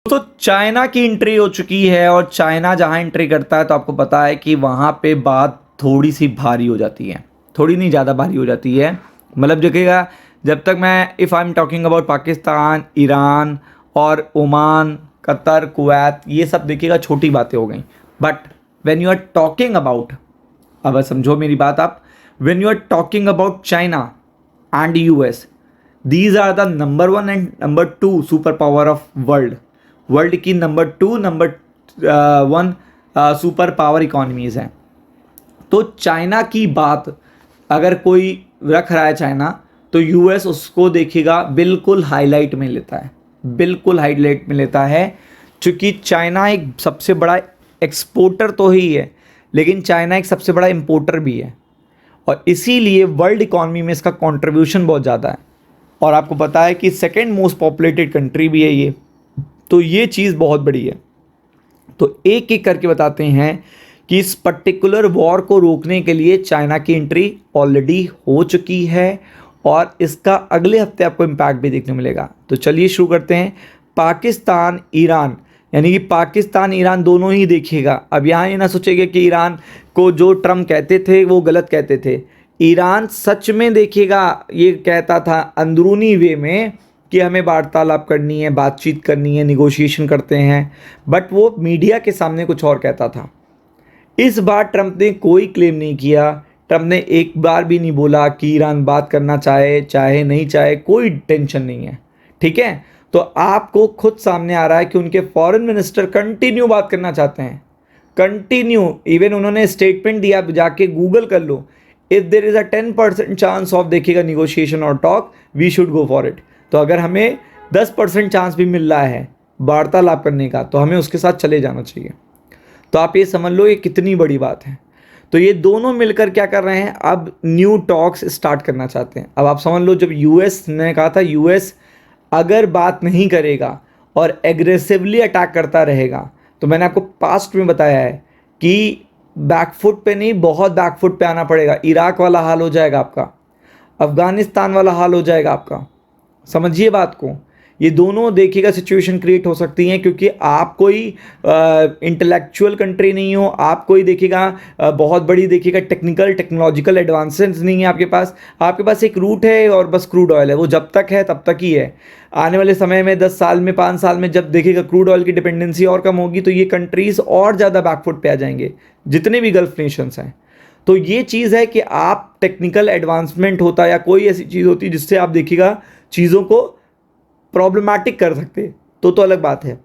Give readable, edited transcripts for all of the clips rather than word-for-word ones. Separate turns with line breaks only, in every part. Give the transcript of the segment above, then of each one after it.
तो चाइना की एंट्री हो चुकी है और चाइना जहां एंट्री करता है तो आपको पता है कि वहां पे बात थोड़ी सी भारी हो जाती है, थोड़ी नहीं ज़्यादा भारी हो जाती है। मतलब देखिएगा, जब तक मैं if I am talking about Pakistan, Iran और ओमान, कतर, कुवैत, ये सब देखिएगा छोटी बातें हो गई। But when you are talking about, अब समझो मेरी बात आप, when you are talking about China and US, these are the number 1 and number 2 super power of world की number 2 number 1 super power economies हैं। तो चाइना की बात अगर कोई रख रहा है चाइना, तो यूएस उसको देखिएगा बिल्कुल हाईलाइट में लेता है, बिल्कुल हाईलाइट में लेता है। क्योंकि चाइना एक सबसे बड़ा एक्सपोर्टर तो ही है, लेकिन चाइना एक सबसे बड़ा इंपोर्टर भी है और इसीलिए वर्ल्ड इकॉनमी में इसका कंट्रीब्यूशन बहुत ज़्यादा है। और आपको पता है कि सेकेंड मोस्ट पॉपुलेटेड कंट्री भी है ये, तो ये चीज़ बहुत बड़ी है। तो एक एक करके बताते हैं कि इस पर्टिकुलर वॉर को रोकने के लिए चाइना की एंट्री ऑलरेडी हो चुकी है और इसका अगले हफ्ते आपको इम्पैक्ट भी देखने मिलेगा। तो चलिए शुरू करते हैं। पाकिस्तान ईरान, यानी कि पाकिस्तान ईरान दोनों ही देखिएगा। अब यहाँ ये ना सोचेगा कि ईरान को जो ट्रम्प कहते थे वो गलत कहते थे। ईरान सच में देखिएगा ये कहता था अंदरूनी वे में कि हमें वार्तालाप करनी है, बातचीत करनी है, निगोशिएशन करते हैं, बट वो मीडिया के सामने कुछ और कहता था। इस बार ट्रम्प ने कोई क्लेम नहीं किया, ट्रम्प ने एक बार भी नहीं बोला कि ईरान बात करना चाहे नहीं चाहे, कोई टेंशन नहीं है, ठीक है। तो आपको खुद सामने आ रहा है कि उनके फॉरेन मिनिस्टर कंटिन्यू बात करना चाहते हैं, कंटिन्यू। इवन उन्होंने स्टेटमेंट दिया, जाके गूगल कर लो, if there is a 10% chance of देखिएगा निगोशिएशन और talk, we should go for it. तो अगर हमें 10% चांस भी मिल रहा है वार्तालाप करने का, तो हमें उसके साथ चले जाना चाहिए। तो आप ये समझ लो ये कितनी बड़ी बात है। तो ये दोनों मिलकर क्या कर रहे हैं, अब न्यू टॉक्स स्टार्ट करना चाहते हैं। अब आप समझ लो, जब यूएस ने कहा था यूएस अगर बात नहीं करेगा और एग्रेसिवली अटैक करता रहेगा, तो मैंने आपको पास्ट में बताया है कि बैकफुट पे नहीं, बहुत बैकफुट पे आना पड़ेगा। इराक वाला हाल हो जाएगा आपका, अफगानिस्तान वाला हाल हो जाएगा आपका। समझिए बात को, ये दोनों देखिएगा सिचुएशन क्रिएट हो सकती हैं, क्योंकि आप कोई इंटेलेक्चुअल कंट्री नहीं हो, आप कोई देखिएगा बहुत बड़ी देखिएगा टेक्नोलॉजिकल एडवांसेस नहीं है आपके पास एक रूट है और बस क्रूड ऑयल है, वो जब तक है तब तक ही है। आने वाले समय में 10 साल में 5 साल में जब देखिएगा क्रूड ऑयल की डिपेंडेंसी और कम होगी, तो ये कंट्रीज़ और ज़्यादा बैकफुट पे आ जाएंगे, जितने भी गल्फ नेशंस हैं। तो ये चीज़ है कि आप टेक्निकल एडवांसमेंट होता या कोई ऐसी चीज़ होती है जिससे आप देखिएगा चीज़ों को प्रॉब्लमैटिक कर सकते, तो अलग बात है,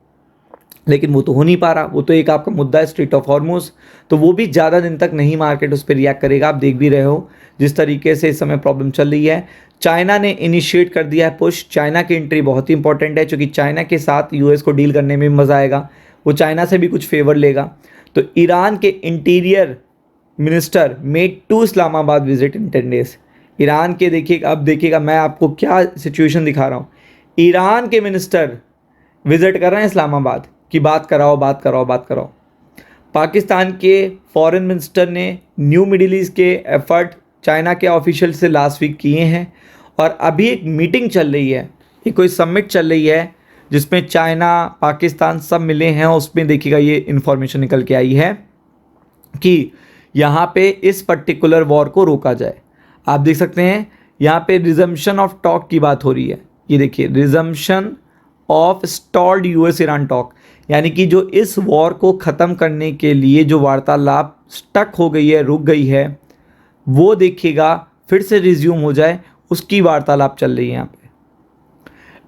लेकिन वो तो हो नहीं पा रहा। वो तो एक आपका मुद्दा है स्ट्रेट ऑफ हॉर्मुज, तो वो भी ज़्यादा दिन तक नहीं मार्केट उस पर रिएक्ट करेगा। आप देख भी रहे हो जिस तरीके से इस समय प्रॉब्लम चल रही है। चाइना ने इनिशिएट कर दिया है पुश। चाइना की एंट्री बहुत ही इंपॉर्टेंट है, क्योंकि चाइना के साथ यूएस को डील करने में मज़ा आएगा, वो चाइना से भी कुछ फेवर लेगा। तो ईरान के interior minister made to Islamabad visit in 10 days. Iran के देखिएगा, अब देखिएगा मैं आपको क्या सिचुएशन दिखा रहा हूँ। ईरान के मिनिस्टर विजिट कर रहे हैं इस्लामाबाद कि बात कराओ। पाकिस्तान के फॉरेन मिनिस्टर ने न्यू मिडिल ईस्ट के एफर्ट चाइना के ऑफिशियल से लास्ट वीक किए हैं, और अभी एक मीटिंग चल रही है, ये कोई समिट चल रही है जिसमें चाइना पाकिस्तान सब मिले हैं। उसमें देखिएगा ये इन्फॉर्मेशन निकल के आई है कि यहाँ पे इस पर्टिकुलर वॉर को रोका जाए। आप देख सकते हैं यहाँ पे रिजम्पशन ऑफ टॉक की बात हो रही है। ये देखिए, resumption of stalled US Iran talk, यानी कि जो इस वॉर को ख़त्म करने के लिए जो वार्तालाप स्टक हो गई है, रुक गई है, वो देखिएगा फिर से रिज्यूम हो जाए, उसकी वार्तालाप चल रही है यहाँ पे।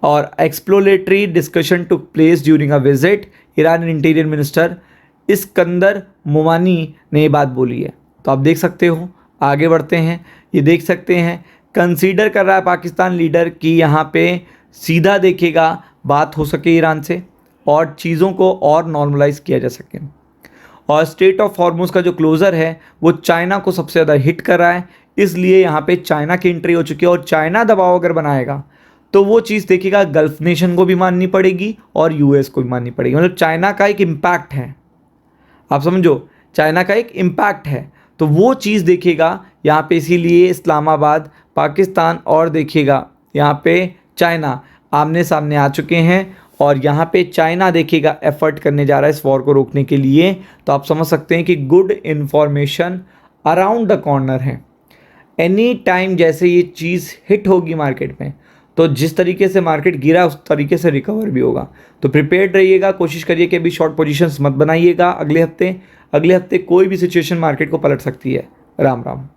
और exploratory discussion took place during a visit, Iran interior minister Eskandar Momeni ने ये बात बोली है। तो आप देख सकते हो, आगे बढ़ते हैं, ये देख सकते हैं कंसीडर कर रहा है पाकिस्तान लीडर कि यहाँ पे सीधा देखिएगा बात हो सके ईरान से और चीज़ों को और नॉर्मलाइज किया जा सके। और स्ट्रेट ऑफ हॉर्मुज का जो क्लोज़र है वो चाइना को सबसे ज़्यादा हिट कर रहा है, इसलिए यहाँ पे चाइना की एंट्री हो चुकी है। और चाइना दबाव अगर बनाएगा तो वो चीज़ देखिएगा गल्फ नेशन को भी माननी पड़ेगी और यूएस को भी माननी पड़ेगी। मतलब चाइना का एक इम्पैक्ट है, आप समझो, चाइना का एक इम्पैक्ट है। तो वो चीज़ देखिएगा यहाँ पे, इसीलिए इस्लामाबाद, पाकिस्तान और देखिएगा यहाँ पे चाइना आमने सामने आ चुके हैं और यहाँ पे चाइना देखिएगा एफर्ट करने जा रहा है इस वॉर को रोकने के लिए, तो आप समझ सकते हैं कि good information around the corner है। एनी टाइम जैसे ये चीज़ हिट होगी मार्केट में, तो जिस तरीके से मार्केट गिरा उस तरीके से रिकवर भी होगा। तो प्रिपेयर्ड रहिएगा, कोशिश करिए कि अभी शॉर्ट पोजीशंस मत बनाइएगा अगले हफ्ते। अगले हफ्ते कोई भी सिचुएशन मार्केट को पलट सकती है। राम राम।